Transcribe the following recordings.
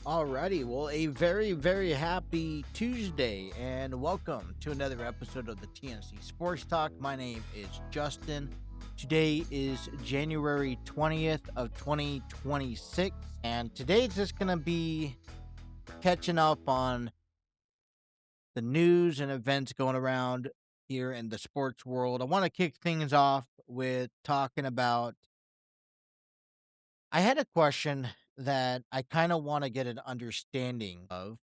Alrighty, well, a very, very happy Tuesday, and welcome to another episode of the TNC Sports Talk. My name is Justin. Today is January 20th of 2026, and today it's just going to be catching up on the news and events going around here in the sports world. I want to kick things off with talking about I had a question that I kind of want to get an understanding of,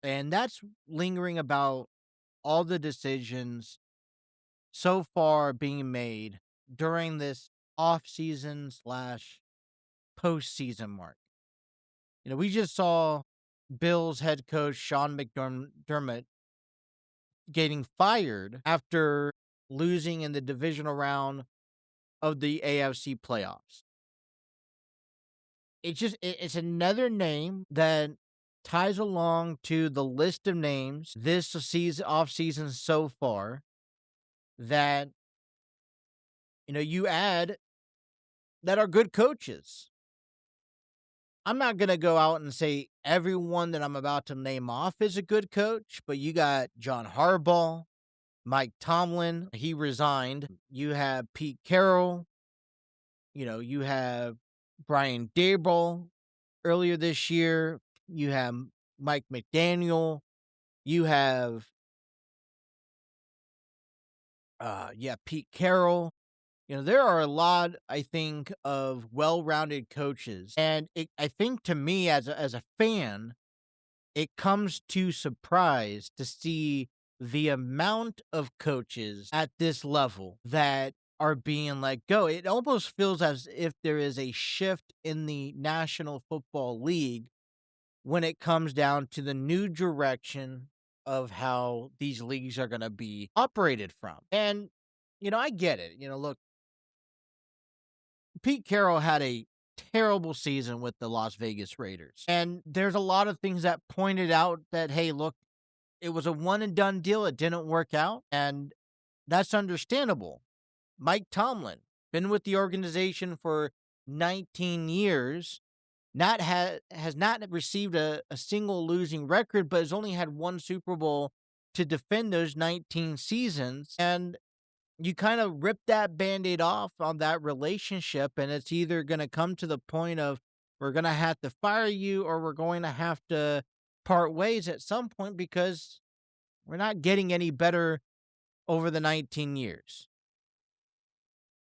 and that's lingering about all the decisions so far being made during this off season slash postseason mark. We just saw Bills head coach Sean McDermott getting fired after losing in the divisional round of the AFC playoffs. It's another name that ties along to the list of names this season off season so far that you add that are good coaches. I'm not going to go out and say everyone that I'm about to name off is a good coach, but you got John Harbaugh, Mike Tomlin, he resigned. You have Pete Carroll, you have Brian Daboll earlier this year. You have Mike McDaniel. You have Pete Carroll. There are a lot, I think, of well-rounded coaches. And I think to me as a fan, it comes to surprise to see the amount of coaches at this level that are being let go. It almost feels as if there is a shift in the National Football League when it comes down to the new direction of how these leagues are going to be operated from. And, I get it. Look, Pete Carroll had a terrible season with the Las Vegas Raiders. And there's a lot of things that pointed out that, hey, look, it was a one and done deal. It didn't work out. And that's understandable. Mike Tomlin, been with the organization for 19 years, has not received a single losing record, but has only had one Super Bowl to defend those 19 seasons. And you kind of rip that Band-Aid off on that relationship, and it's either going to come to the point of we're going to have to fire you or we're going to have to part ways at some point because we're not getting any better over the 19 years.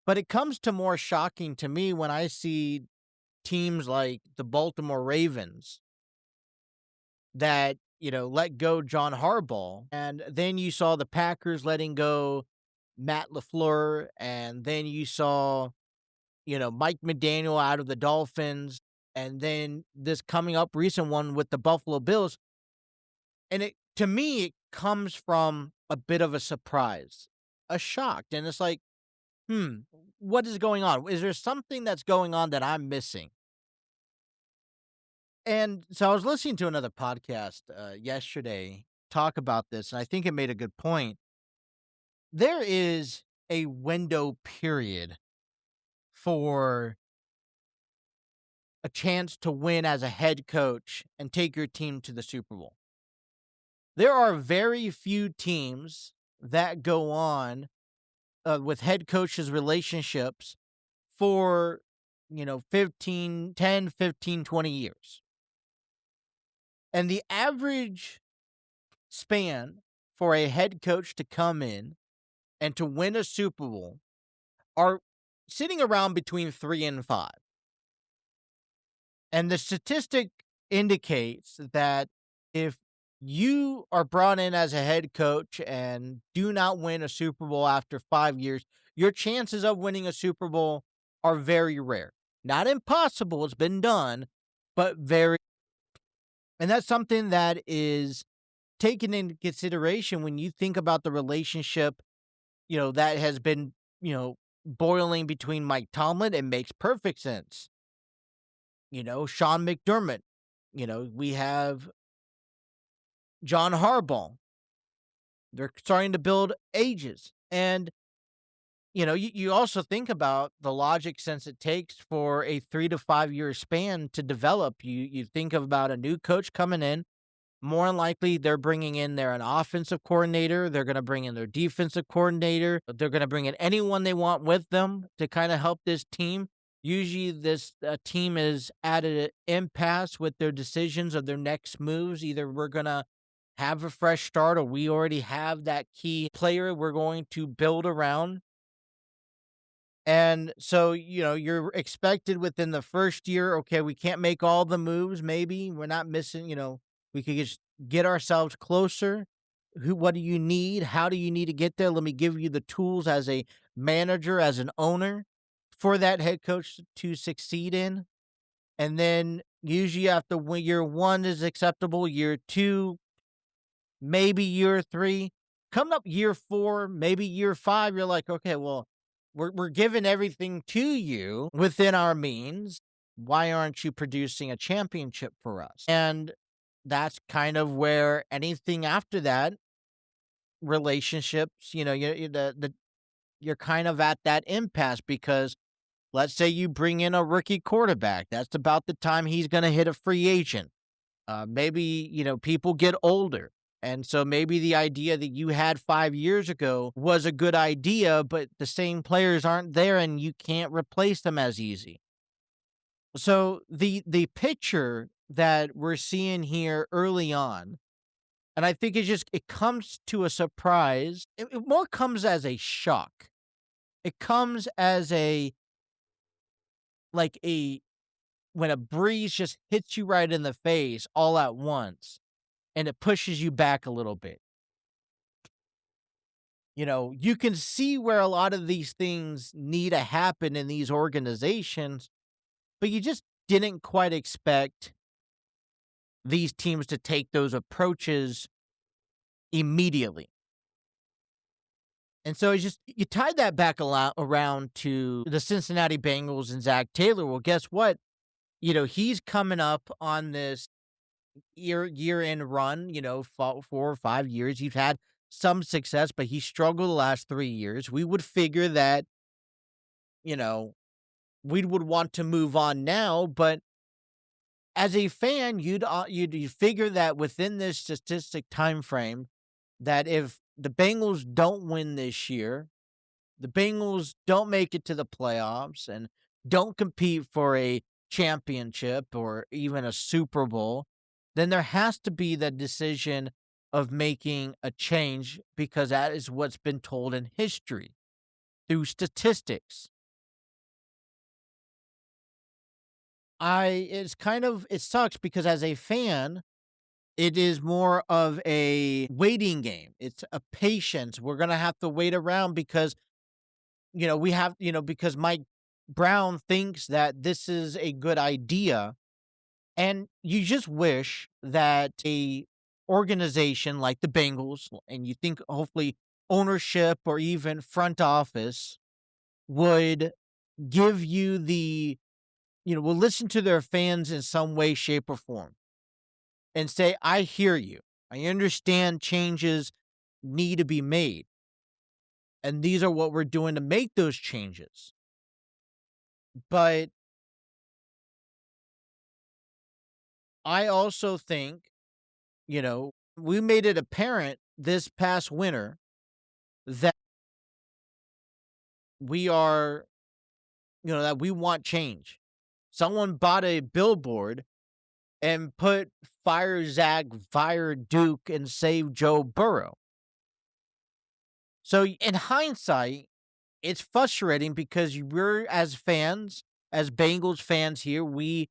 But it comes to more shocking to me when I see teams like the Baltimore Ravens that, let go John Harbaugh. And then you saw the Packers letting go Matt LaFleur. And then you saw, Mike McDaniel out of the Dolphins. And then this coming up recent one with the Buffalo Bills. And to me, it comes from a bit of a surprise, a shock. And it's like, what is going on? Is there something that's going on that I'm missing? And so I was listening to another podcast yesterday talk about this, and I think it made a good point. There is a window period for a chance to win as a head coach and take your team to the Super Bowl. There are very few teams that go on with head coaches' relationships for, 10, 15, 20 years. And the average span for a head coach to come in and to win a Super Bowl are sitting around between 3 and 5. And the statistic indicates that if you are brought in as a head coach and do not win a Super Bowl after 5 years, your chances of winning a Super Bowl are very rare. Not impossible, it's been done, but very. And that's something that is taken into consideration when you think about the relationship, that has been, boiling between Mike Tomlin. It makes perfect sense. Sean McDermott, we have John Harbaugh. They're starting to build ages. And you also think about the logic since it takes for a 3 to 5 year span to develop. You think about a new coach coming in. More than likely, they're bringing in an offensive coordinator. They're going to bring in their defensive coordinator. They're going to bring in anyone they want with them to kind of help this team. Usually, this team is at an impasse with their decisions of their next moves. Either we're going to have a fresh start, or we already have that key player we're going to build around. And so, you're expected within the first year, okay, we can't make all the moves, maybe. We're not missing, we could just get ourselves closer. What do you need? How do you need to get there? Let me give you the tools as a manager, as an owner for that head coach to succeed in. And then usually after year one is acceptable, year two, maybe year three, coming up year four, maybe year five, you're like, okay, well, we're giving everything to you within our means. Why aren't you producing a championship for us? And that's kind of where anything after that, relationships, you're kind of at that impasse because let's say you bring in a rookie quarterback. That's about the time he's going to hit a free agent. Maybe, people get older. And so maybe the idea that you had 5 years ago was a good idea, but the same players aren't there and you can't replace them as easy. So the picture that we're seeing here early on, and I think it comes to a surprise. It more comes as a shock. It comes as like a when a breeze just hits you right in the face all at once and it pushes you back a little bit. You can see where a lot of these things need to happen in these organizations, but you just didn't quite expect these teams to take those approaches immediately. And so you tied that back a lot around to the Cincinnati Bengals and Zach Taylor. Well, guess what? He's coming up on this year-end run, 4 or 5 years. He's had some success, but he struggled the last 3 years. We would figure that, we would want to move on now, but as a fan, you'd figure that within this statistic time frame, that if the Bengals don't win this year, the Bengals don't make it to the playoffs and don't compete for a championship or even a Super Bowl, then there has to be the decision of making a change because that is what's been told in history through statistics. It sucks because as a fan, it is more of a waiting game. It's a patience. We're going to have to wait around because, because Mike Brown thinks that this is a good idea. And you just wish that a organization like the Bengals, and you think hopefully ownership or even front office would give you will listen to their fans in some way, shape, or form and say, I hear you. I understand changes need to be made. And these are what we're doing to make those changes. But I also think, we made it apparent this past winter that we are, that we want change. Someone bought a billboard and put fire Zach, fire Duke, and save Joe Burrow. So in hindsight, it's frustrating because we're as fans, as Bengals fans here, we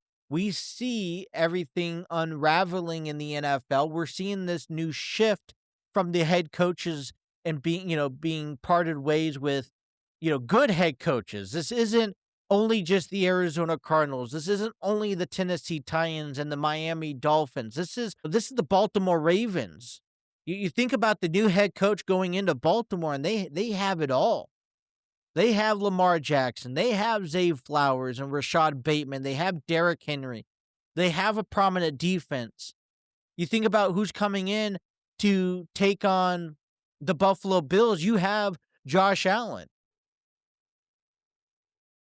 see everything unraveling in the NFL. We're seeing this new shift from the head coaches and being parted ways with, good head coaches. This isn't only just the Arizona Cardinals. This isn't only the Tennessee Titans and the Miami Dolphins. This is the Baltimore Ravens. You think about the new head coach going into Baltimore, and they have it all. They have Lamar Jackson. They have Zay Flowers and Rashad Bateman. They have Derrick Henry. They have a prominent defense. You think about who's coming in to take on the Buffalo Bills. You have Josh Allen.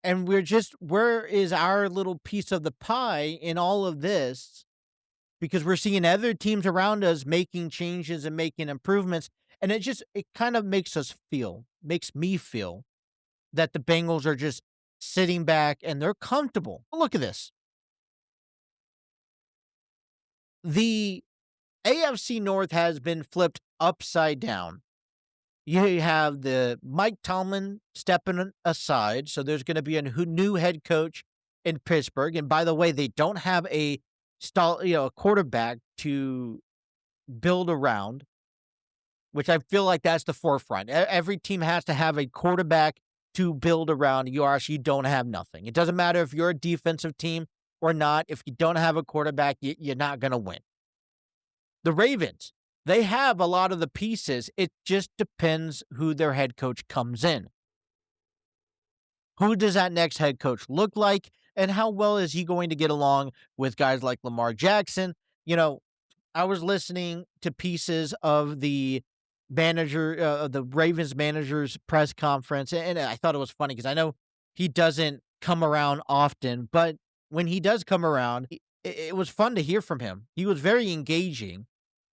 And where is our little piece of the pie in all of this? Because we're seeing other teams around us making changes and making improvements. And it kind of makes me feel that the Bengals are just sitting back and they're comfortable. Look at this. The AFC North has been flipped upside down. You have the Mike Tomlin stepping aside, so there's going to be a new head coach in Pittsburgh. And by the way, they don't have a quarterback to build around, which I feel like that's the forefront. Every team has to have a quarterback to build around. You don't have nothing. It doesn't matter if you're a defensive team or not. If you don't have a quarterback, you're not going to win. The Ravens, they have a lot of the pieces. It just depends who their head coach comes in. Who does that next head coach look like? And how well is he going to get along with guys like Lamar Jackson? I was listening to pieces of the Ravens manager's press conference, and I thought it was funny because I know he doesn't come around often, but when he does come around, it was fun to hear from him. He was very engaging,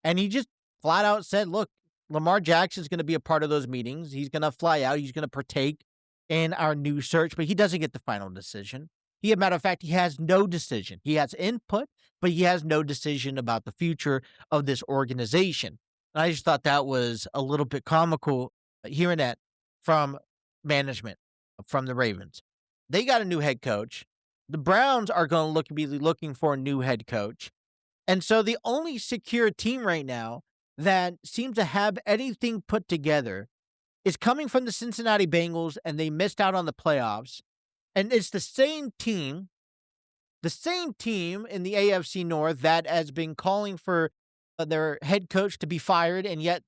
and he just flat out said, look, Lamar Jackson's going to be a part of those meetings. He's going to fly out. He's going to partake in our new search, but he doesn't get the final decision. As a matter of fact, he has no decision. He has input, but he has no decision about the future of this organization. And I just thought that was a little bit comical hearing that from management, from the Ravens. They got a new head coach. The Browns are going to be looking for a new head coach. And so the only secure team right now that seems to have anything put together is coming from the Cincinnati Bengals, and they missed out on the playoffs. And it's the same team in the AFC North that has been calling for their head coach to be fired, and yet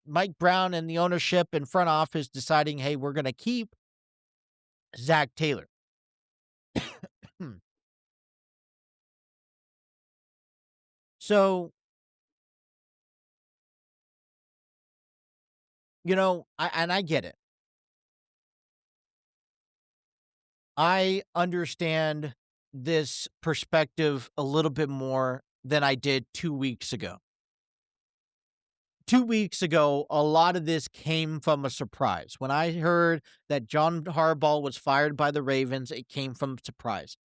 Mike Brown and the ownership and front office deciding, hey, we're going to keep Zach Taylor. So, I get it. I understand this perspective a little bit more than I did 2 weeks ago. 2 weeks ago, a lot of this came from a surprise. When I heard that John Harbaugh was fired by the Ravens, it came from a surprise.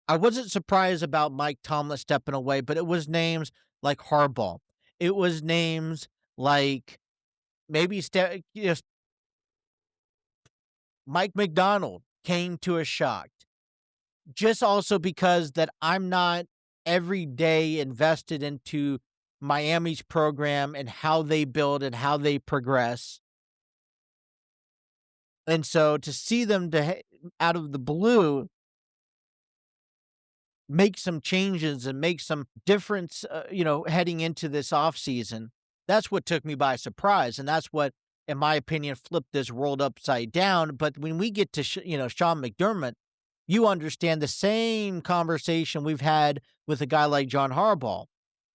I wasn't surprised about Mike Tomlin stepping away, but it was names like Harbaugh. It was names like maybe Mike McDonald came to a shock. Just also because that I'm not every day invested into Miami's program and how they build and how they progress. And so to see them out of the blue make some changes and make some difference, heading into this offseason, that's what took me by surprise. And that's what, in my opinion, flipped this world upside down. But when we get to, Sean McDermott, you understand the same conversation we've had with a guy like John Harbaugh.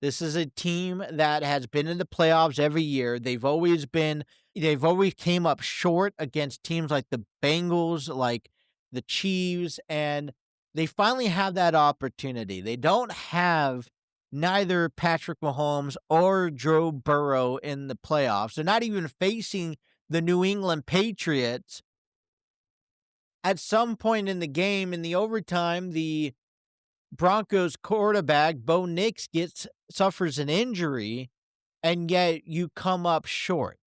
This is a team that has been in the playoffs every year. They've always came up short against teams like the Bengals, like the Chiefs, and they finally have that opportunity. They don't have neither Patrick Mahomes or Joe Burrow in the playoffs. They're not even facing the New England Patriots. At some point in the game, in the overtime, the Broncos quarterback, Bo Nix, suffers an injury, and yet you come up short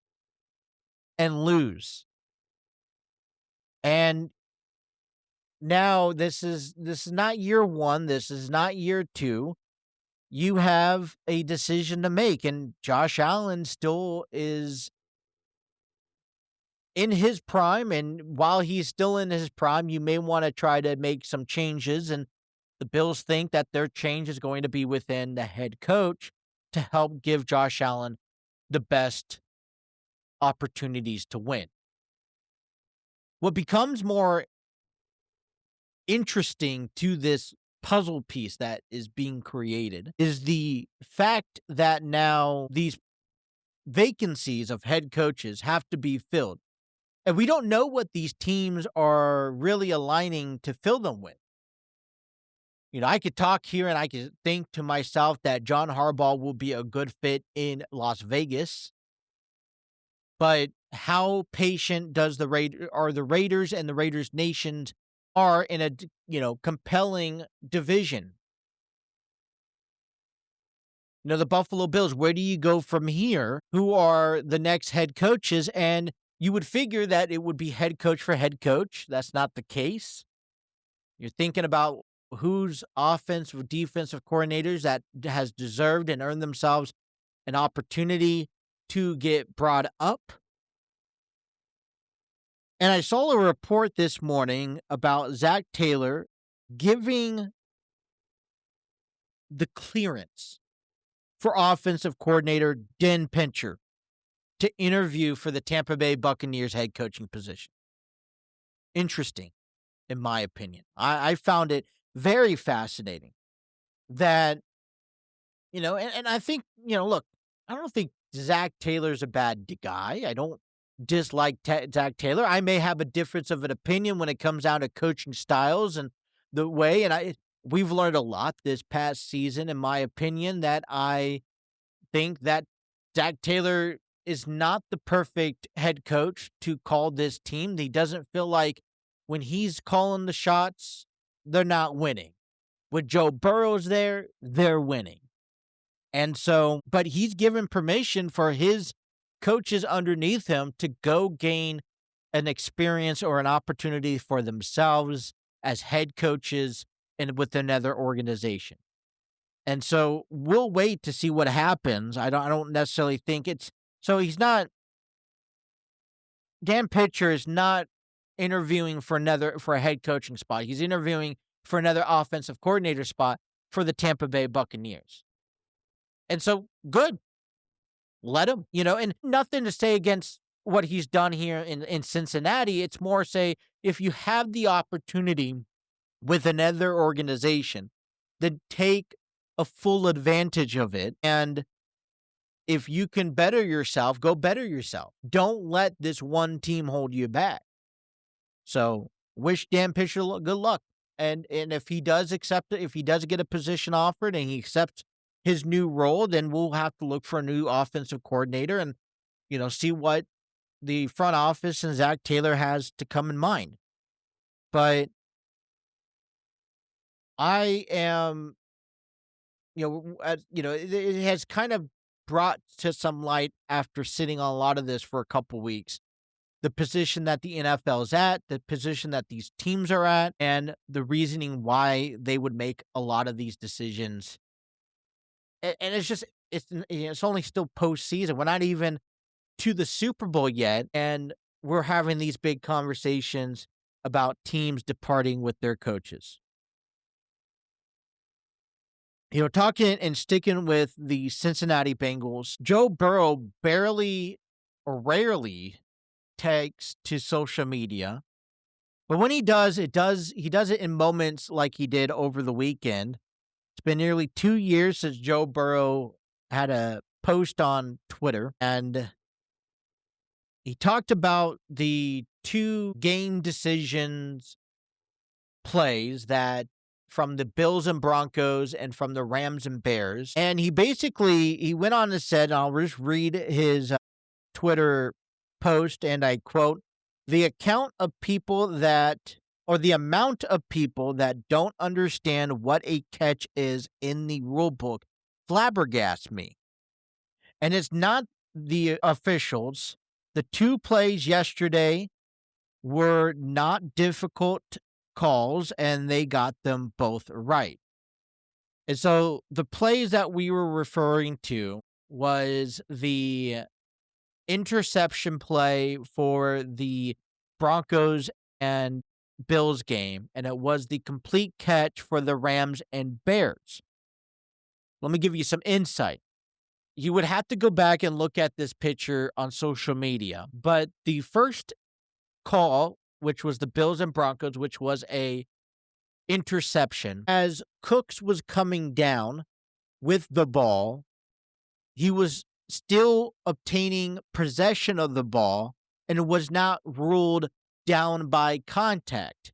and lose. And now this is not year one. This is not year two. You have a decision to make, and Josh Allen still is in his prime. And while he's still in his prime, you may want to try to make some changes. And the Bills think that their change is going to be within the head coach to help give Josh Allen the best opportunities to win. What becomes more interesting to this puzzle piece that is being created is the fact that now these vacancies of head coaches have to be filled. And we don't know what these teams are really aligning to fill them with. I could talk here and I could think to myself that John Harbaugh will be a good fit in Las Vegas. But how patient are the Raiders and the Raiders Nations are in a compelling division? The Buffalo Bills, where do you go from here? Who are the next head coaches? And you would figure that it would be head coach for head coach. That's not the case. You're thinking about who's offensive, defensive coordinators that has deserved and earned themselves an opportunity to get brought up. And I saw a report this morning about Zach Taylor giving the clearance for offensive coordinator Dan Pincher to interview for the Tampa Bay Buccaneers head coaching position. Interesting, in my opinion. I found it very fascinating that, and I think, look, I don't think Zach Taylor's a bad guy. I don't dislike Zach Taylor. I may have a difference of an opinion when it comes down to coaching styles and the way, and we've learned a lot this past season, in my opinion, that I think that Zach Taylor is not the perfect head coach to call this team. He doesn't feel like when he's calling the shots, they're not winning. With Joe Burrow's there, they're winning. And so, but he's given permission for his coaches underneath him to go gain an experience or an opportunity for themselves as head coaches and with another organization. And so we'll wait to see what happens. I don't necessarily think Dan Pitcher is not interviewing for a head coaching spot. He's interviewing for another offensive coordinator spot for the Tampa Bay Buccaneers. And so good. Let him, and nothing to say against what he's done here in Cincinnati. It's more say, if you have the opportunity with another organization, then take a full advantage of it. And if you can better yourself, go better yourself. Don't let this one team hold you back. So wish Dan Pitcher good luck. And if he does accept it, if he does get a position offered and he accepts his new role, then we'll have to look for a new offensive coordinator and, see what the front office and Zach Taylor has to come in mind. But I am, it has kind of brought to some light after sitting on a lot of this for a couple weeks, the position that the NFL is at, the position that these teams are at, and the reasoning why they would make a lot of these decisions. And it's only still postseason. We're not even to the Super Bowl yet, and we're having these big conversations about teams departing with their coaches. Talking and sticking with the Cincinnati Bengals, Joe Burrow barely or rarely takes to social media. But when he does, he does it in moments like he did over the weekend. It's been nearly 2 years since Joe Burrow had a post on Twitter, and he talked about the 2 game decisions plays that from the Bills and Broncos and from the Rams and Bears. And he went on and said, and I'll just read his Twitter post, and I quote, the amount of people that don't understand what a catch is in the rule book flabbergasts me. And it's not the officials. The 2 plays yesterday were not difficult calls, and they got them both right. And so the plays that we were referring to was the interception play for the Broncos and Bills game, and it was the complete catch for the Rams and Bears. Let me give you some insight. You would have to go back and look at this picture on social media, but the first call, which was the Bills and Broncos, which was a interception, as Cooks was coming down with the ball, he was still obtaining possession of the ball and it was not ruled down by contact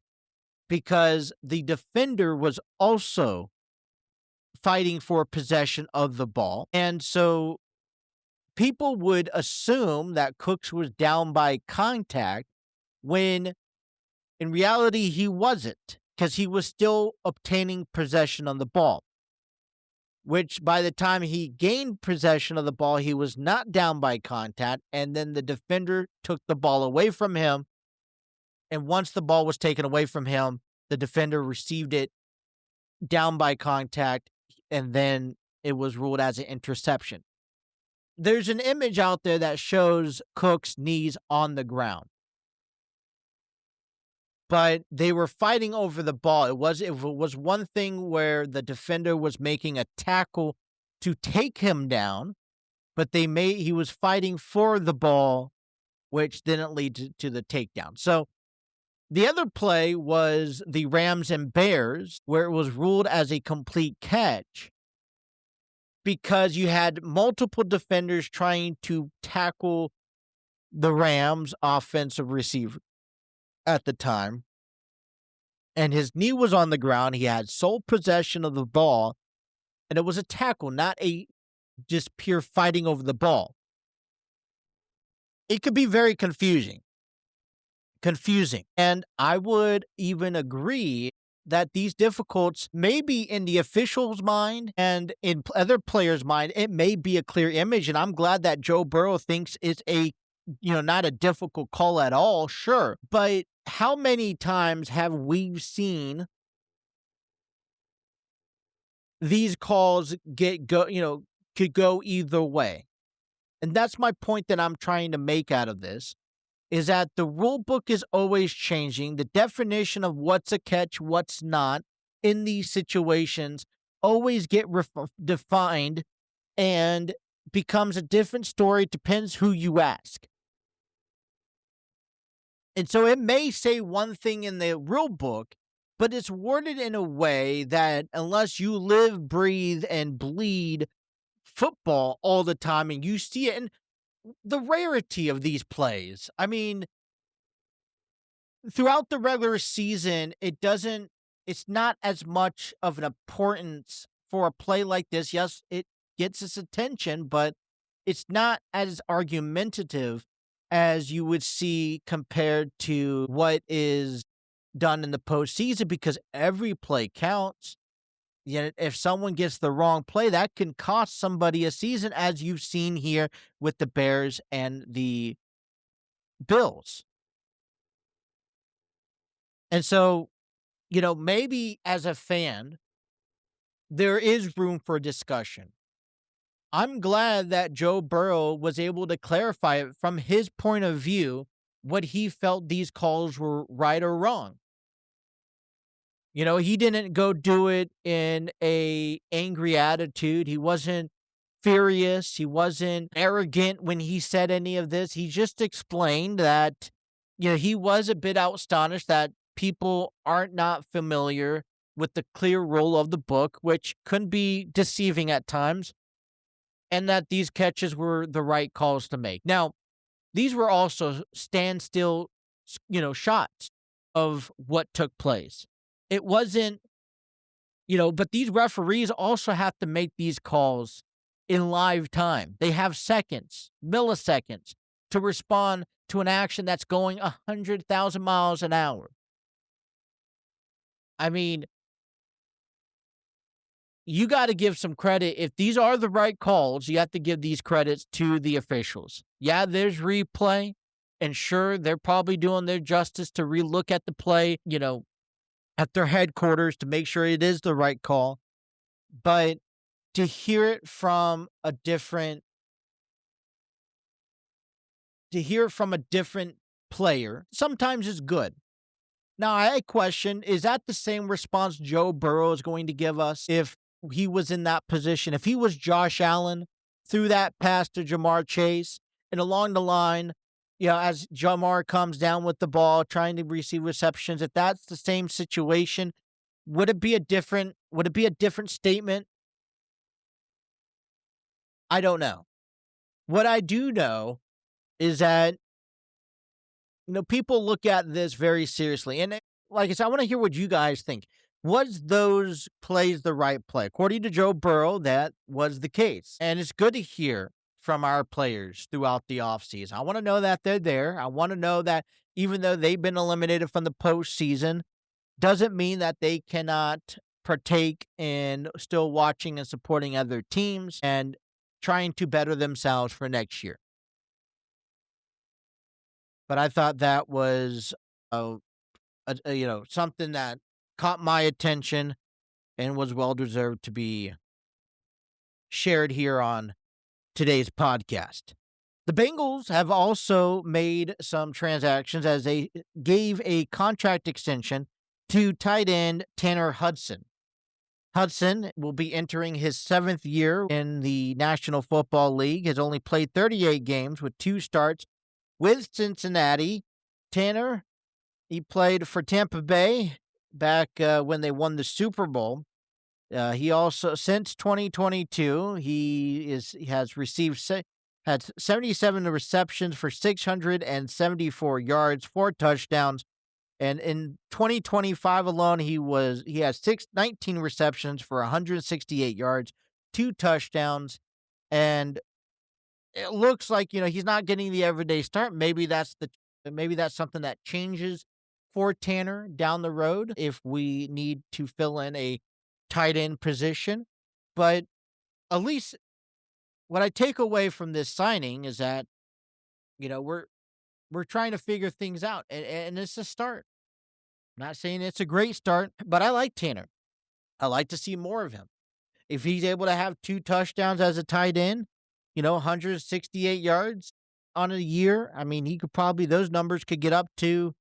because the defender was also fighting for possession of the ball. And so people would assume that Cooks was down by contact when in reality he wasn't, because he was still obtaining possession on the ball, which by the time he gained possession of the ball, he was not down by contact. And then the defender took the ball away from him. And once the ball was taken away from him, the defender received it down by contact, and then it was ruled as an interception. There's an image out there that shows Cook's knees on the ground, but they were fighting over the ball. It was one thing where the defender was making a tackle to take him down, but he was fighting for the ball, which didn't lead to the takedown. So the other play was the Rams and Bears, where it was ruled as a complete catch because you had multiple defenders trying to tackle the Rams offensive receiver at the time. And his knee was on the ground. He had sole possession of the ball, and it was a tackle, not a just pure fighting over the ball. It could be very confusing. And I would even agree that these difficulties may be in the official's mind and in other players' mind. It may be a clear image, and I'm glad that Joe Burrow thinks it's not a difficult call at all. Sure, but how many times have we seen these calls could go either way? And that's my point that I'm trying to make out of this. Is that the rule book is always changing. The definition of what's a catch, what's not, in these situations always get defined and becomes a different story, depends who you ask. And so it may say one thing in the rule book, but it's worded in a way that unless you live, breathe, and bleed football all the time and you see it, and the rarity of these plays. I mean, throughout the regular season, it's not as much of an importance for a play like this. Yes, it gets its attention, but it's not as argumentative as you would see compared to what is done in the postseason because every play counts. Yet if someone gets the wrong play, that can cost somebody a season, as you've seen here with the Bears and the Bills. And so, maybe as a fan, there is room for discussion. I'm glad that Joe Burrow was able to clarify it from his point of view, what he felt these calls were right or wrong. He didn't go do it in a angry attitude. He wasn't furious. He wasn't arrogant when he said any of this. He just explained that, he was a bit astonished that people aren't not familiar with the clear rule of the book, which can be deceiving at times, and that these catches were the right calls to make. Now, these were also standstill, shots of what took place. It wasn't, but these referees also have to make these calls in live time. They have seconds, milliseconds to respond to an action that's going 100,000 miles an hour. I mean, you got to give some credit. If these are the right calls, you have to give these credits to the officials. Yeah, there's replay, and sure, they're probably doing their justice to relook at the play, at their headquarters to make sure it is the right call. But to hear it from a different player sometimes is good. Now, I question, is that the same response Joe Burrow is going to give us if he was in that position? If he was Josh Allen, threw that pass to Jamar Chase, and along the line, as Jamar comes down with the ball, trying to receive receptions, if that's the same situation, would it be a different statement? I don't know. What I do know is that People look at this very seriously. And like I said, I want to hear what you guys think. Was those plays the right play? According to Joe Burrow, that was the case. And it's good to hear from our players throughout the offseason. I want to know that they're there. I want to know that even though they've been eliminated from the postseason, doesn't mean that they cannot partake in still watching and supporting other teams and trying to better themselves for next year. But I thought that was something that caught my attention and was well deserved to be shared here on today's podcast. The Bengals have also made some transactions as they gave a contract extension to tight end Tanner Hudson. Hudson will be entering his 7th year in the National Football League, has only played 38 games with 2 starts with Cincinnati. Tanner, he played for Tampa Bay back when they won the Super Bowl. He also, since 2022, he has received had 77 receptions for 674 yards, 4 touchdowns, and in 2025 alone, he had 19 receptions for 168 yards, 2 touchdowns, and it looks like he's not getting the everyday start. Maybe that's something that changes for Tanner down the road if we need to fill in a tight end position. But at least what I take away from this signing is that we're trying to figure things out, and it's a start. I'm not saying it's a great start, but I like Tanner. I like to see more of him. If he's able to have 2 touchdowns as a tight end, 168 yards on a year, I mean, those numbers could get up to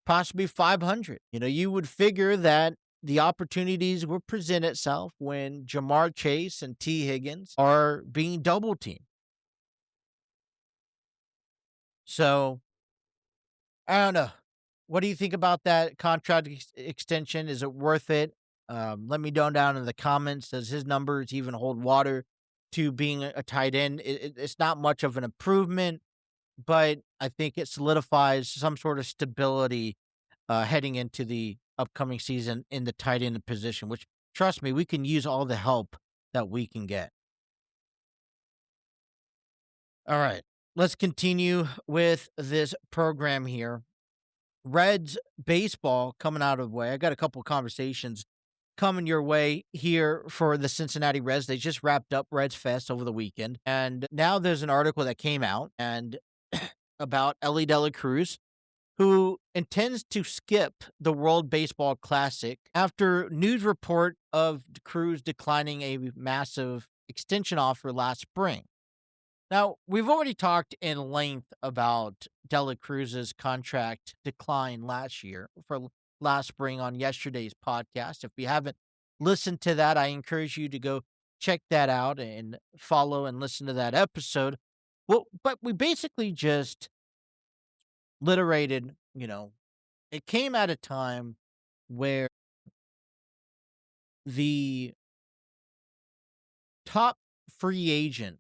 possibly 500. You would figure that the opportunities will present itself when Jamar Chase and T. Higgins are being double teamed. So, I don't know. What do you think about that contract extension? Is it worth it? Let me know down in the comments. Does his numbers even hold water to being a tight end? It's not much of an improvement, but I think it solidifies some sort of stability heading into the upcoming season in the tight end position, which, trust me, we can use all the help that we can get. All right, let's continue with this program here. Reds baseball coming out of the way. I got a couple of conversations coming your way here for the Cincinnati Reds. They just wrapped up Reds Fest over the weekend, and now there's an article that came out and about Ellie De La Cruz, who intends to skip the World Baseball Classic after news report of Cruz declining a massive extension offer last spring. Now, we've already talked in length about Delacruz's contract decline last spring on yesterday's podcast. If you haven't listened to that, I encourage you to go check that out and follow and listen to that episode. Well, but we basically just literated, it came at a time where the top free agent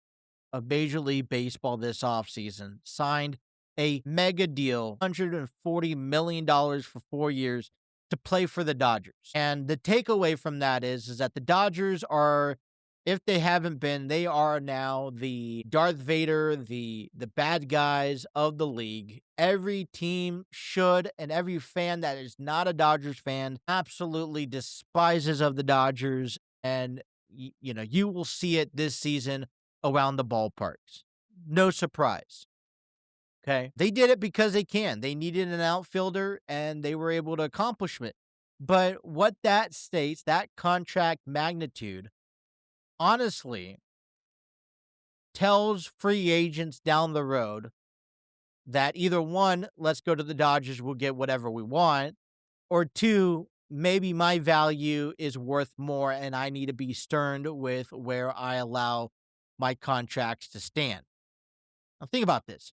of Major League Baseball this offseason signed a mega deal, $140 million for 4 years to play for the Dodgers. And the takeaway from that is that the Dodgers are, if they haven't been, they are now the Darth Vader, the bad guys of the league. Every team should, and every fan that is not a Dodgers fan absolutely despises of the Dodgers. And, you will see it this season around the ballparks. No surprise. Okay. They did it because they can. They needed an outfielder and they were able to accomplish it. But what that states, that contract magnitude, honestly, tells free agents down the road that either one, let's go to the Dodgers, we'll get whatever we want, or two, maybe my value is worth more and I need to be stern with where I allow my contracts to stand. Now think about this.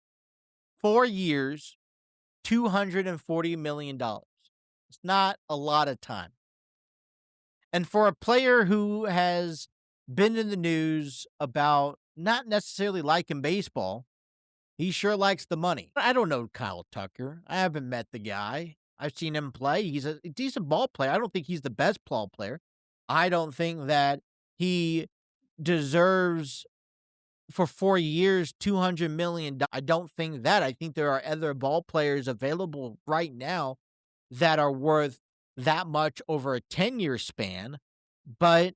4 years, $240 million. It's not a lot of time. And for a player who has been in the news about not necessarily liking baseball, He sure likes the money. I don't know Kyle Tucker. I haven't met the guy. I've seen him play. He's a decent ball player. I don't think he's the best ball player. I don't think that he deserves for 4 years, $200 million. I don't think that. I think there are other ball players available right now that are worth that much over a 10-year span. But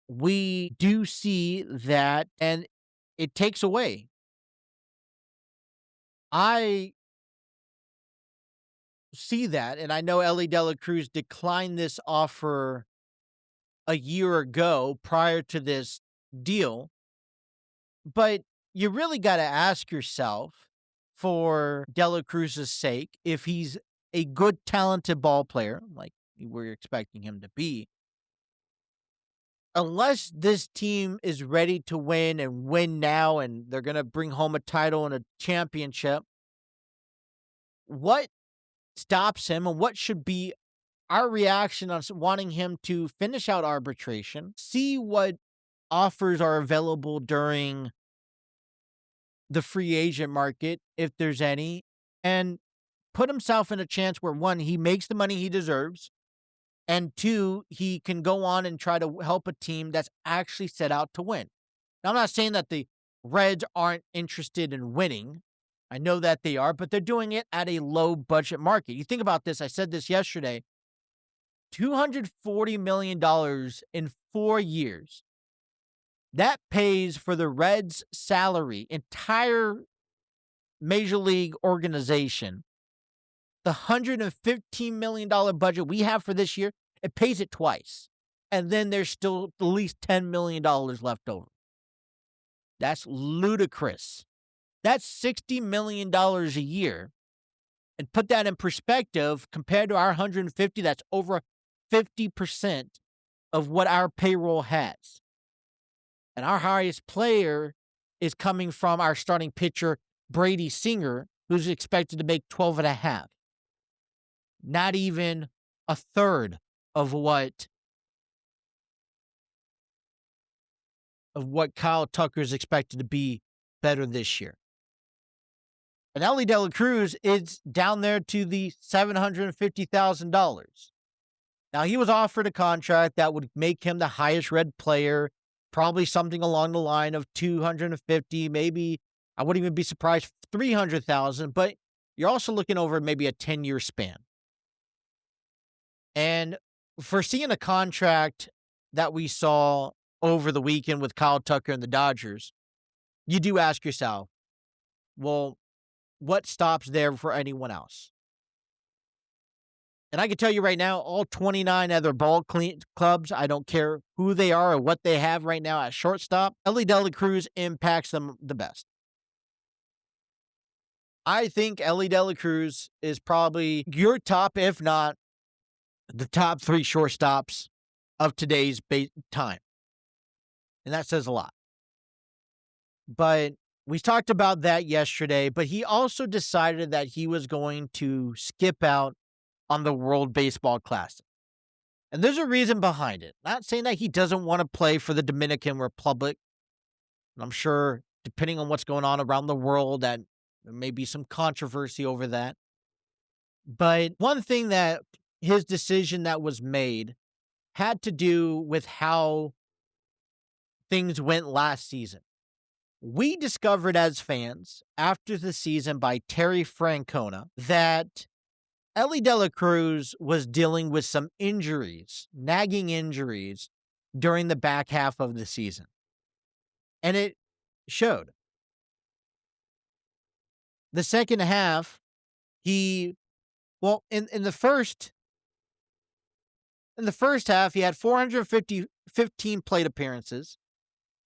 we do see that, and it takes away. I see that, and I know Ellie De La Cruz declined this offer a year ago prior to this deal. But you really got to ask yourself, for Delacruz's sake, if he's a good, talented ball player, like we're expecting him to be, unless this team is ready to win and win now and they're going to bring home a title and a championship, what stops him and what should be our reaction on wanting him to finish out arbitration, see what offers are available during the free agent market, if there's any, and put himself in a chance where, one, he makes the money he deserves, and two, he can go on and try to help a team that's actually set out to win. Now, I'm not saying that the Reds aren't interested in winning. I know that they are, but they're doing it at a low budget market. You think about this, I said this yesterday, $240 million in 4 years. That pays for the Reds' salary, entire Major League organization. The $115 million budget we have for this year, it pays it twice. And then there's still at least $10 million left over. That's ludicrous. That's $60 million a year. And put that in perspective, compared to our 150, that's over 50% of what our payroll has. And our highest player is coming from our starting pitcher, Brady Singer, who's expected to make 12 and a half. Not even a third of what Kyle Tucker is expected to be better this year. And Ellie De La Cruz is down there to the $750,000. Now, he was offered a contract that would make him the highest Red player, probably something along the line of 250, maybe, I wouldn't even be surprised, 300,000, but you're also looking over maybe a 10-year span. And for seeing a contract that we saw over the weekend with Kyle Tucker and the Dodgers, you do ask yourself, well, what stops there for anyone else? And I can tell you right now, all 29 other ball clubs, I don't care who they are or what they have right now at shortstop, Ellie De La Cruz impacts them the best. I think Ellie De La Cruz is probably your top, if not the top 3 shortstops of today's time. And that says a lot. But we talked about that yesterday, but he also decided that he was going to skip out on the World Baseball Classic. And there's a reason behind it. Not saying that he doesn't want to play for the Dominican Republic. And I'm sure, depending on what's going on around the world, that there may be some controversy over that. But one thing that his decision that was made had to do with how things went last season. We discovered as fans after the season by Terry Francona that Ellie De La Cruz was dealing with some injuries, nagging injuries, during the back half of the season. And it showed. The second half, in the first half, he had 15 plate appearances.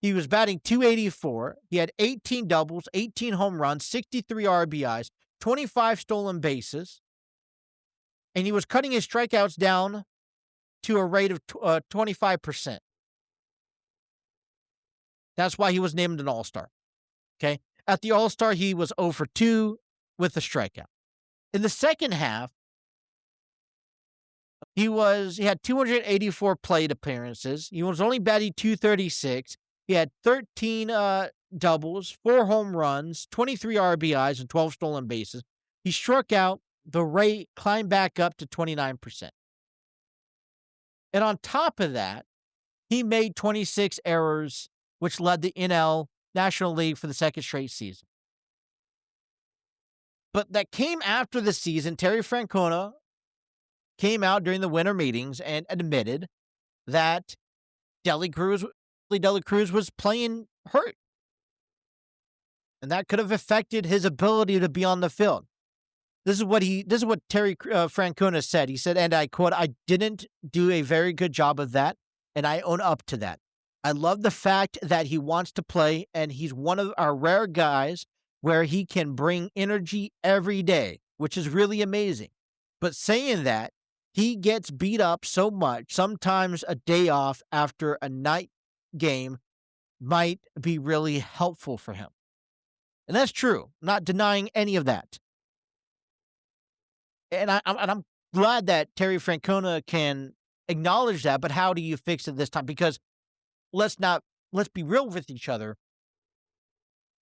He was batting .284. He had 18 doubles, 18 home runs, 63 RBIs, 25 stolen bases. And he was cutting his strikeouts down to a rate of 25%. That's why he was named an All-Star. Okay? At the All-Star, he was 0 for 2 with a strikeout. In the second half, he had 284 plate appearances. He was only batting .236. He had 13 doubles, 4 home runs, 23 RBIs, and 12 stolen bases. He struck out. The rate climbed back up to 29%. And on top of that, he made 26 errors, which led the NL National League for the second straight season. But that came after the season. Terry Francona came out during the winter meetings and admitted that Delacruz was playing hurt. And that could have affected his ability to be on the field. This is what Terry Francona said. He said, and I quote, "I didn't do a very good job of that, and I own up to that. I love the fact that he wants to play, and he's one of our rare guys where he can bring energy every day, which is really amazing. But saying that, he gets beat up so much, sometimes a day off after a night game might be really helpful for him." And that's true. I'm not denying any of that. And I'm glad that Terry Francona can acknowledge that, but how do you fix it this time? Because let's be real with each other.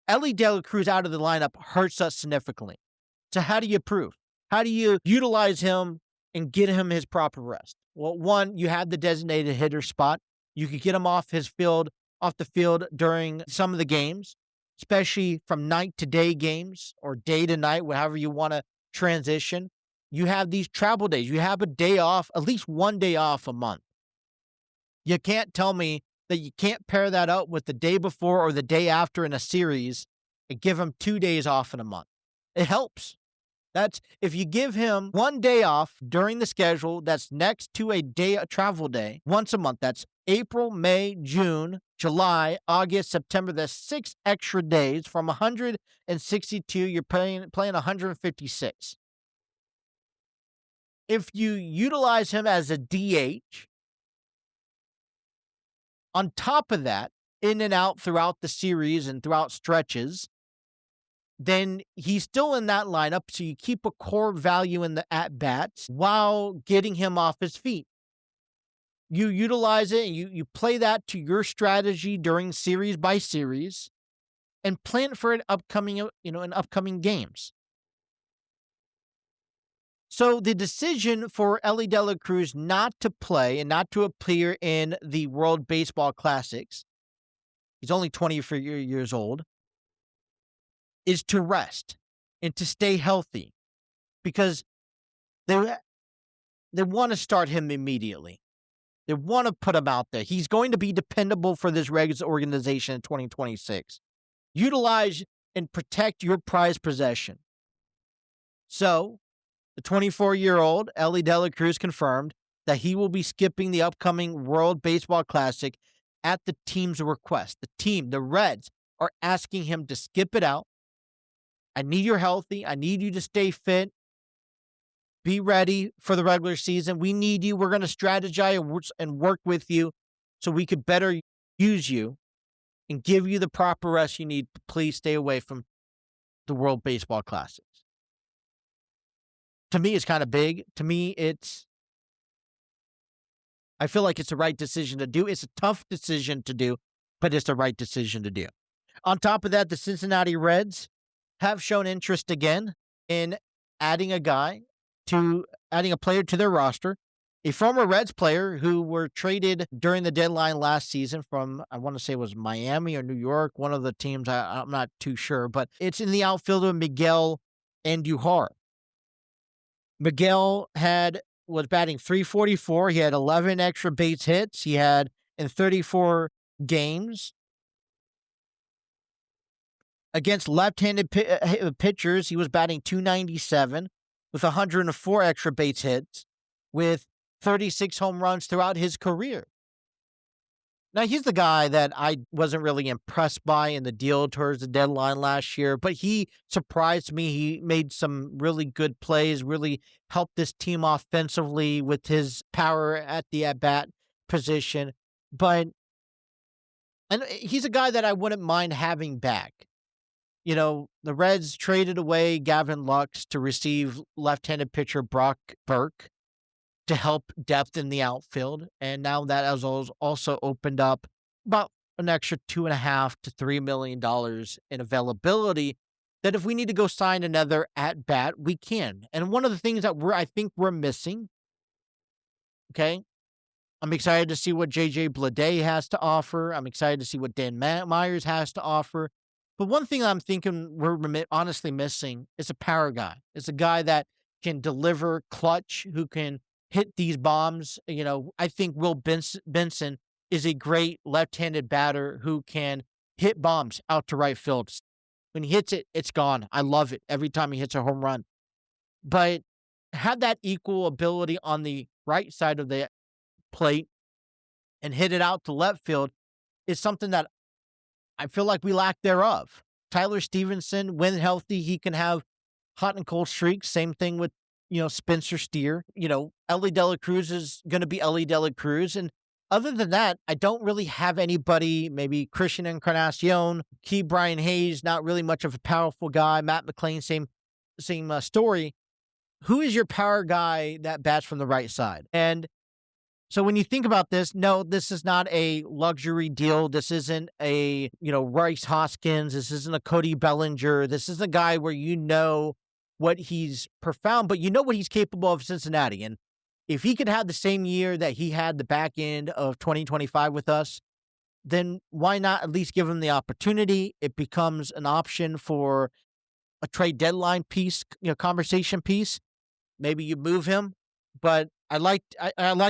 Ellie De La Cruz out of the lineup hurts us significantly. So how do you improve? How do you utilize him and get him his proper rest? Well, one, you have the designated hitter spot. You could get him off the field during some of the games, especially from night to day games or day to night, however you want to transition. You have these travel days. You have a day off, at least one day off a month. You can't tell me that you can't pair that up with the day before or the day after in a series and give him 2 days off in a month. It helps. That's if you give him 1 day off during the schedule that's next to a travel day once a month. That's April, May, June, July, August, September. That's 6 extra days. From 162, you're playing 156. If you utilize him as a DH, on top of that, in and out throughout the series and throughout stretches, then he's still in that lineup, so you keep a core value in the at-bats while getting him off his feet. You utilize it, and you play that to your strategy during series by series and plan for an upcoming games. So the decision for Ellie De La Cruz not to play and not to appear in the World Baseball Classics, he's only 24 years old, is to rest and to stay healthy because they want to start him immediately. They want to put him out there. He's going to be dependable for this Reds organization in 2026. Utilize and protect your prized possession. So, the 24-year-old Ellie De La Cruz confirmed that he will be skipping the upcoming World Baseball Classic at the team's request. The Reds, are asking him to skip it out. I need you healthy. I need you to stay fit. Be ready for the regular season. We need you. We're going to strategize and work with you so we could better use you and give you the proper rest you need. Please stay away from the World Baseball Classics. To me, it's kind of big. To me, I feel like it's the right decision to do. It's a tough decision to do, but it's the right decision to do. On top of that, the Cincinnati Reds have shown interest again in adding a player to their roster, a former Reds player who were traded during the deadline last season from, I want to say it was Miami or New York, one of the teams, I'm not too sure, but it's in the outfield of Miguel Andujar. Miguel was batting .344. He had 11 extra base hits. He had in 34 games. Against left-handed pitchers, he was batting .297 with 104 extra base hits with 36 home runs throughout his career. Now, he's the guy that I wasn't really impressed by in the deal towards the deadline last year, but he surprised me. He made some really good plays, really helped this team offensively with his power at the at-bat position. And he's a guy that I wouldn't mind having back. You know, the Reds traded away Gavin Lux to receive left-handed pitcher Brock Burke to help depth in the outfield. And now that has also opened up about an extra $2.5 to $3 million in availability, that if we need to go sign another at bat, we can. And one of the things that I think we're missing, okay, I'm excited to see what JJ Bleday has to offer. I'm excited to see what Dan Myers has to offer. But one thing I'm thinking we're honestly missing is a power guy. It's a guy that can deliver clutch, who can hit these bombs. I think Will Benson is a great left-handed batter who can hit bombs out to right field. When he hits it, it's gone. I love it every time he hits a home run. But have that equal ability on the right side of the plate and hit it out to left field is something that I feel like we lack thereof. Tyler Stevenson, when healthy, he can have hot and cold streaks. Same thing with, Spencer Steer. Ellie De La Cruz is going to be Ellie De La Cruz. And other than that, I don't really have anybody, maybe Christian Encarnacion, Key Brian Hayes, not really much of a powerful guy. Matt McLean, same story. Who is your power guy that bats from the right side? And so when you think about this, no, this is not a luxury deal. This isn't a, Rice Hoskins. This isn't a Cody Bellinger. This is a guy where what he's profound, but what he's capable of Cincinnati. And if he could have the same year that he had the back end of 2025 with us, then why not at least give him the opportunity? It becomes an option for a trade deadline piece, conversation piece. Maybe you move him, but I like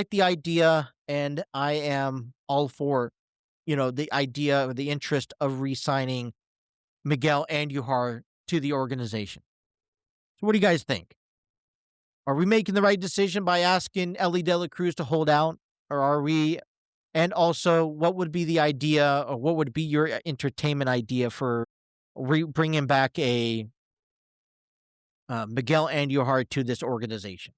the idea, and I am all for, the idea or the interest of re-signing Miguel Andujar to the organization. So what do you guys think? Are we making the right decision by asking Ellie De La Cruz to hold out, or are we? And also, what would be the idea, or what would be your entertainment idea for bringing back a Miguel Andujar to this organization?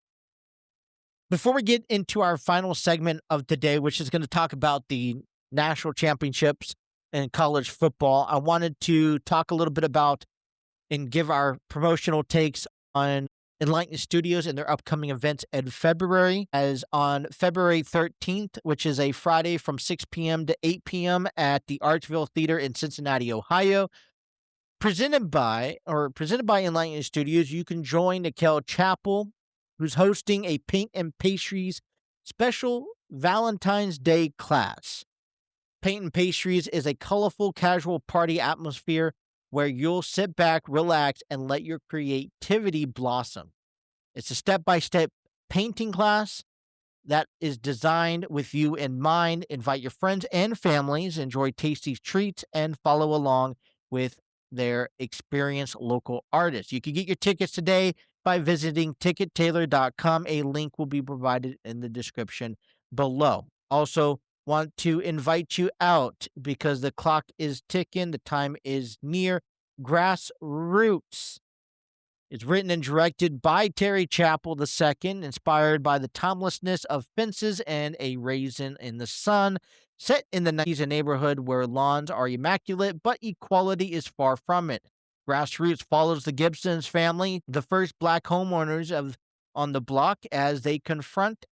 Before we get into our final segment of today, which is going to talk about the national championships in college football, I wanted to talk a little bit about and give our promotional takes on Enlightened Studios and their upcoming events in February, as on February 13th, which is a Friday from 6 p.m. to 8 p.m. at the Archville Theater in Cincinnati, Ohio. Presented by Enlightened Studios, you can join Nikel Chappell, who's hosting a Paint and Pastries special Valentine's Day class. Paint and Pastries is a colorful, casual party atmosphere where you'll sit back, relax, and let your creativity blossom. It's a step-by-step painting class that is designed with you in mind. Invite your friends and families, enjoy tasty treats, and follow along with their experienced local artists. You can get your tickets today by visiting tickettailor.com. A link will be provided in the description below. Also, want to invite you out because the clock is ticking. The time is near. Grassroots. It's written and directed by Terry Chappell II, inspired by the timelessness of fences and a raisin in the sun. Set in the 90s, a neighborhood where lawns are immaculate, but equality is far from it. Grassroots follows the Gibsons family, the first black homeowners on the block, as they confront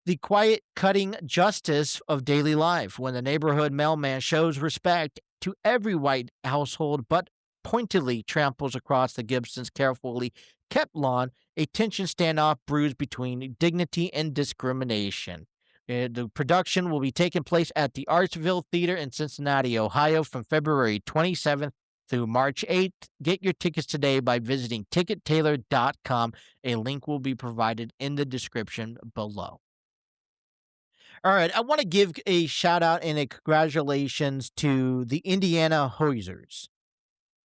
the quiet, cutting justice of daily life. When the neighborhood mailman shows respect to every white household, but pointedly tramples across the Gibsons' carefully kept lawn, a tension standoff brews between dignity and discrimination. The production will be taking place at the Archville Theater in Cincinnati, Ohio, from February 27th through March 8th. Get your tickets today by visiting tickettailor.com. A link will be provided in the description below. All right, I want to give a shout out and a congratulations to the Indiana Hoosiers,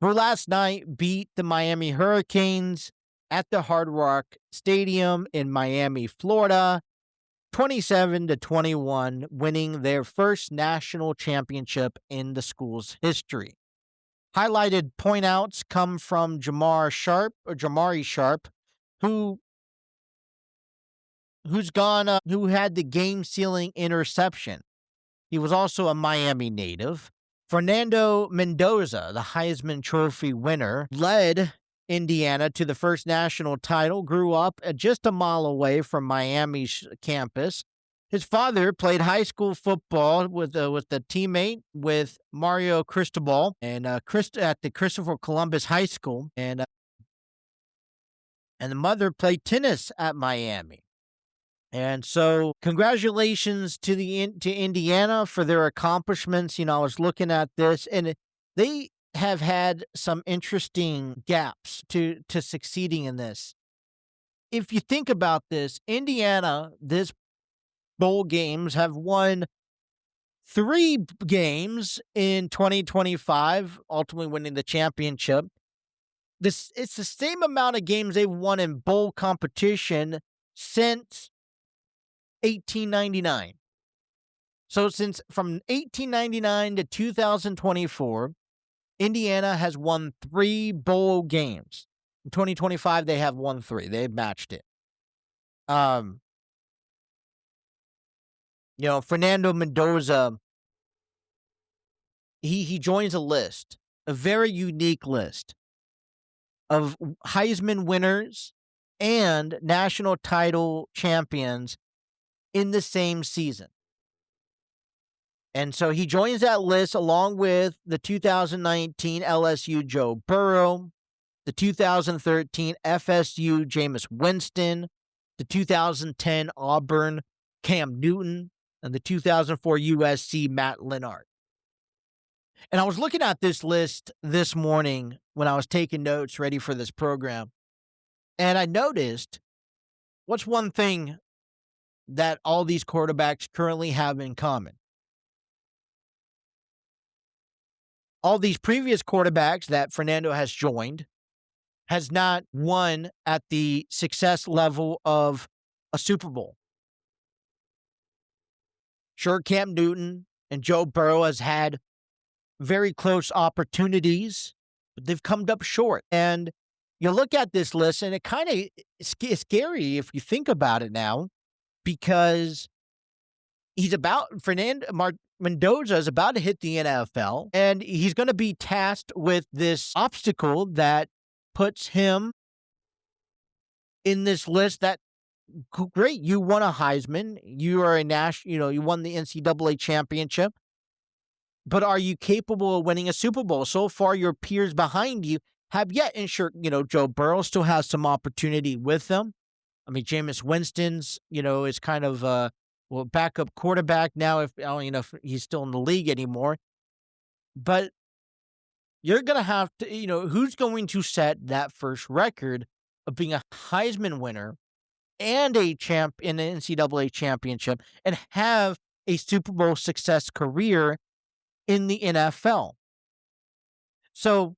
who last night beat the Miami Hurricanes at the Hard Rock Stadium in Miami, Florida, 27-21, winning their first national championship in the school's history. Highlighted point-outs come from Jamari Sharp, who had the game-sealing interception. He was also a Miami native. Fernando Mendoza, the Heisman Trophy winner, led Indiana to the first national title, grew up just a mile away from Miami's campus, His father played high school football with a teammate with Mario Cristobal and at the Christopher Columbus High School, and the mother played tennis at Miami. And so, congratulations to to Indiana for their accomplishments. I was looking at this, and they have had some interesting gaps to succeeding in this. If you think about this, Indiana, this bowl games have won 3 games in 2025, ultimately winning the championship. It's the same amount of games they've won in bowl competition since 1899. So from 1899 to 2024, Indiana has won 3 bowl games. In 2025, they have won 3. They've matched it. Fernando Mendoza, he joins a list, a very unique list of Heisman winners and national title champions in the same season. And so he joins that list along with the 2019 LSU Joe Burrow, the 2013 FSU Jameis Winston, the 2010 Auburn Cam Newton, and the 2004 USC Matt Leinart. And I was looking at this list this morning when I was taking notes ready for this program, and I noticed what's one thing that all these quarterbacks currently have in common. All these previous quarterbacks that Fernando has joined has not won at the success level of a Super Bowl. Sure, Cam Newton and Joe Burrow has had very close opportunities, but they've come up short. And you look at this list, and it kind of is scary if you think about it now, because Mendoza is about to hit the NFL, and he's going to be tasked with this obstacle that puts him in this list that, great, you won a Heisman, you are you won the NCAA championship, but are you capable of winning a Super Bowl? So far, your peers behind you have yet. And sure, Joe Burrow still has some opportunity with them. I mean, Jameis Winston's, is kind of backup quarterback now. I don't know if he's still in the league anymore. But you're going to have to, who's going to set that first record of being a Heisman winner and a champ in the NCAA championship and have a Super Bowl success career in the NFL? So,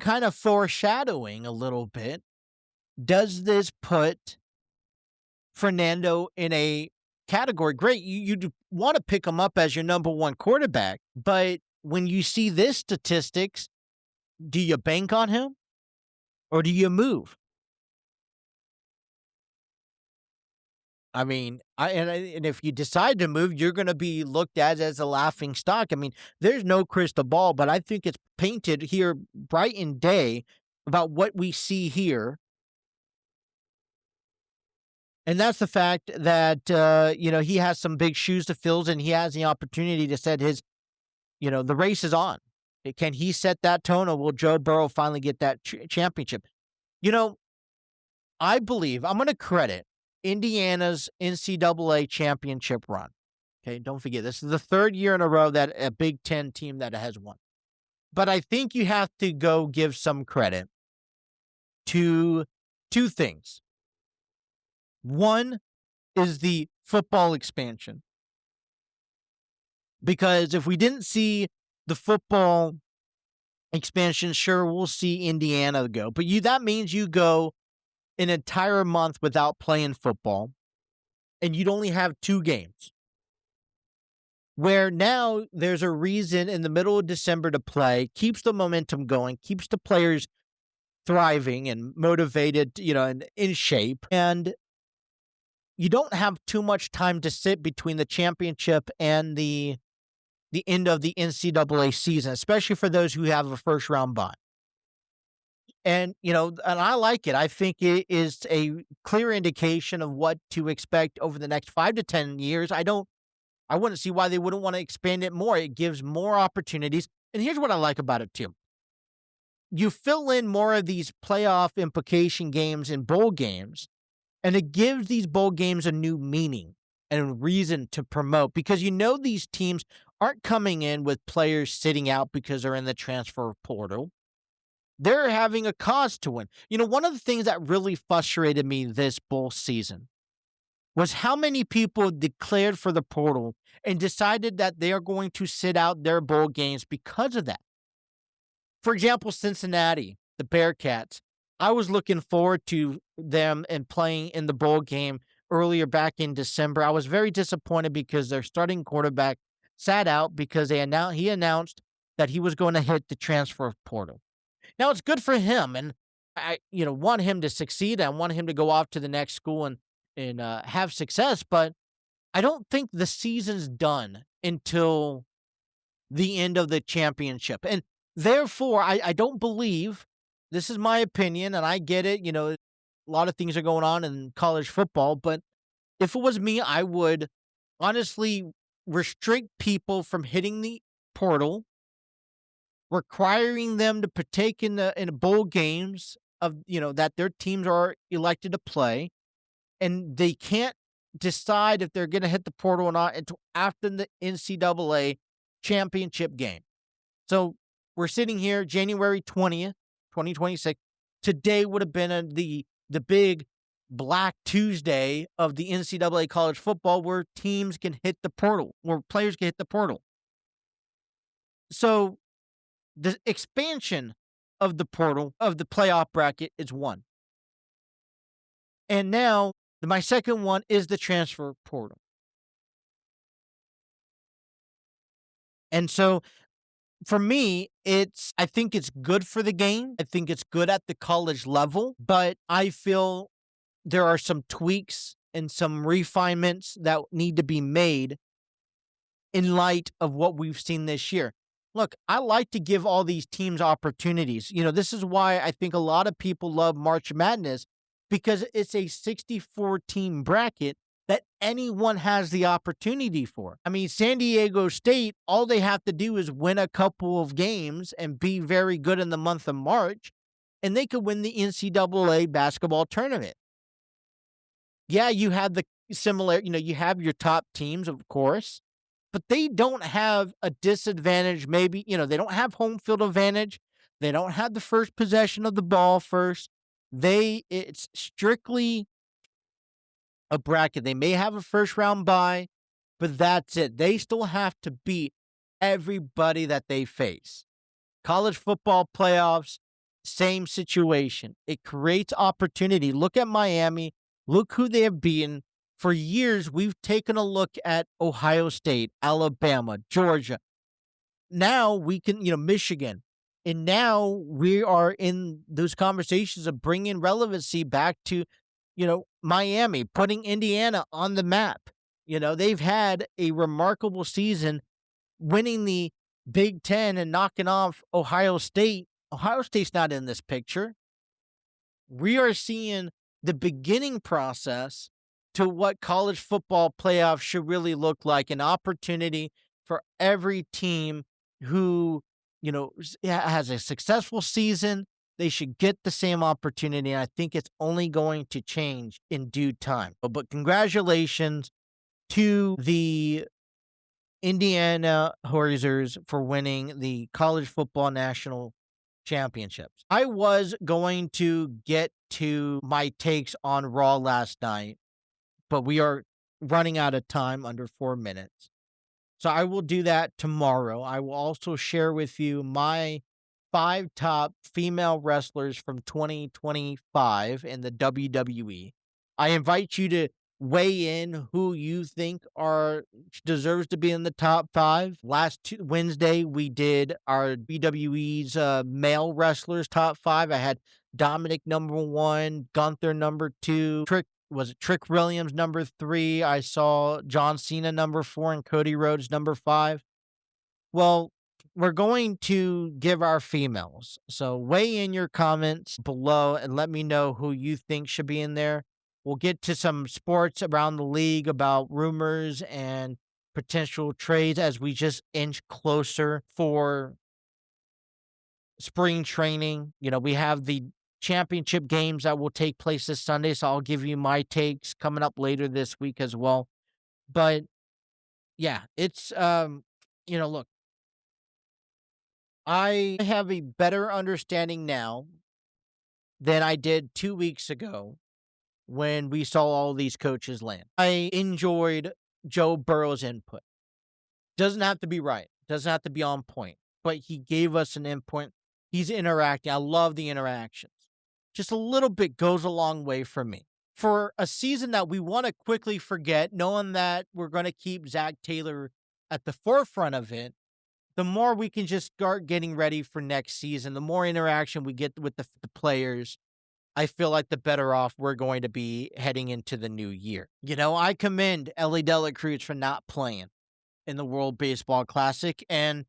kind of foreshadowing a little bit, does this put Fernando in a category? Great, you want to pick him up as your number 1 quarterback, but when you see this statistics, do you bank on him or do you move? I mean, and if you decide to move, you're going to be looked at as a laughing stock. I mean, there's no crystal ball, but I think it's painted here bright in day about what we see here. And that's the fact that, he has some big shoes to fill, and he has the opportunity to set his, the race is on. Can he set that tone, or will Joe Burrow finally get that championship? I believe I'm going to credit Indiana's NCAA championship run. Okay, don't forget, this is the 3rd year in a row that a Big Ten team that has won. But I think you have to go give some credit to 2 things. One is the football expansion. Because if we didn't see the football expansion, sure, we'll see Indiana go. But that means you go an entire month without playing football, and you'd only have 2 games. Where now there's a reason in the middle of December to play, keeps the momentum going, keeps the players thriving and motivated, and in shape. And you don't have too much time to sit between the championship and the end of the NCAA season, especially for those who have a first-round bye. And, and I like it. I think it is a clear indication of what to expect over the next 5 to 10 years. I wouldn't see why they wouldn't want to expand it more. It gives more opportunities. And here's what I like about it too. You fill in more of these playoff implication games and bowl games, and it gives these bowl games a new meaning and reason to promote, because these teams aren't coming in with players sitting out because they're in the transfer portal. They're having a cause to win. One of the things that really frustrated me this bowl season was how many people declared for the portal and decided that they are going to sit out their bowl games because of that. For example, Cincinnati, the Bearcats. I was looking forward to them and playing in the bowl game earlier back in December. I was very disappointed because their starting quarterback sat out because he announced that he was going to hit the transfer portal. Now, it's good for him, and I want him to succeed. I want him to go off to the next school and have success, but I don't think the season's done until the end of the championship. And therefore, I don't believe, this is my opinion, and I get it, a lot of things are going on in college football, but if it was me, I would honestly restrict people from hitting the portal, requiring them to partake in bowl games of that their teams are elected to play, and they can't decide if they're going to hit the portal or not until after the NCAA championship game. So we're sitting here January 20th, 2026. Today would have been the big Black Tuesday of the NCAA college football, where teams can hit the portal, where players can hit the portal. So the expansion of the portal, of the playoff bracket, is one. And now my second one is the transfer portal. And so for me, I think it's good for the game. I think it's good at the college level, but I feel there are some tweaks and some refinements that need to be made in light of what we've seen this year. Look, I like to give all these teams opportunities. This is why I think a lot of people love March Madness, because it's a 64-team bracket that anyone has the opportunity for. I mean, San Diego State, all they have to do is win a couple of games and be very good in the month of March, and they could win the NCAA basketball tournament. Yeah, you have the similar, you have your top teams, of course, but they don't have a disadvantage. Maybe, they don't have home field advantage. They don't have the first possession of the ball first. It's strictly a bracket. They may have a first round bye, but that's it. They still have to beat everybody that they face. College football playoffs, same situation. It creates opportunity. Look at Miami. Look who they have beaten. For years, we've taken a look at Ohio State, Alabama, Georgia. Now we can, Michigan. And now we are in those conversations of bringing relevancy back to, Miami, putting Indiana on the map. They've had a remarkable season, winning the Big Ten and knocking off Ohio State. Ohio State's not in this picture. We are seeing the beginning process to what college football playoffs should really look like, an opportunity for every team who, has a successful season. They should get the same opportunity. And I think it's only going to change in due time. But congratulations to the Indiana Hoosiers for winning the college football national championships. I was going to get to my takes on Raw last night, but we are running out of time, under 4 minutes. So I will do that tomorrow. I will also share with you my 5 top female wrestlers from 2025 in the WWE. I invite you to weigh in who you think deserves to be in the top 5. Last Wednesday, we did our WWE's male wrestlers top 5. I had Dominic number 1, Gunther number 2, Trick Williams number 3. I saw John Cena number 4 and Cody Rhodes number 5. Well, we're going to give our females. So weigh in your comments below and let me know who you think should be in there. We'll get to some sports around the league about rumors and potential trades as we just inch closer for spring training. We have the championship games that will take place this Sunday, so I'll give you my takes coming up later this week as well. But yeah, it's look, I have a better understanding now than I did 2 weeks ago when we saw all these coaches land. I enjoyed Joe Burrow's input. Doesn't have to be right, doesn't have to be on point, but he gave us an input. He's interacting. I love the interactions. Just a little bit goes a long way for me. For a season that we want to quickly forget, knowing that we're going to keep Zach Taylor at the forefront of it, the more we can just start getting ready for next season, the more interaction we get with the players, I feel like the better off we're going to be heading into the new year. I commend Ellie De La Cruz for not playing in the World Baseball Classic. And,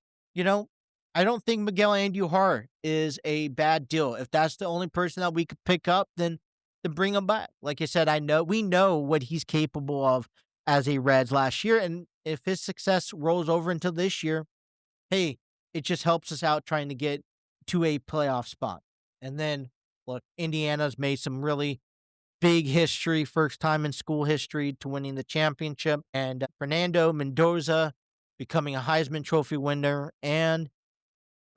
I don't think Miguel Andujar is a bad deal. If that's the only person that we could pick up, then bring him back. Like I said, we know what he's capable of as a Reds last year. And if his success rolls over until this year, hey, it just helps us out trying to get to a playoff spot. And then, look, Indiana's made some really big history, first time in school history to winning the championship. And Fernando Mendoza becoming a Heisman Trophy winner and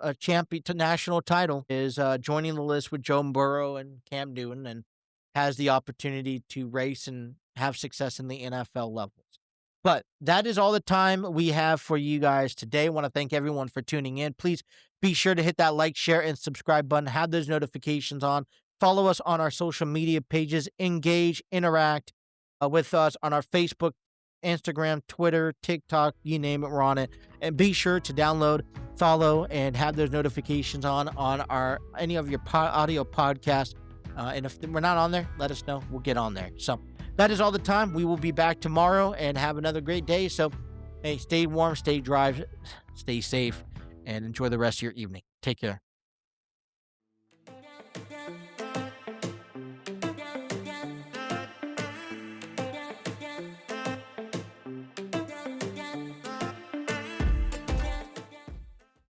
a champion to national title is joining the list with Joe Burrow and Cam Newton and has the opportunity to race and have success in the NFL levels. But that is all the time we have for you guys today. I want to thank everyone for tuning in. Please be sure to hit that like, share, and subscribe button. Have those notifications on. Follow us on our social media pages. Engage, interact with us on our Facebook, Instagram, Twitter, TikTok, you name it, we're on it. And be sure to download, follow, and have those notifications on any of your audio podcasts. And if we're not on there, let us know. We'll get on there. So that is all the time. We will be back tomorrow and have another great day. So, hey, stay warm, stay dry, stay safe, and enjoy the rest of your evening. Take care.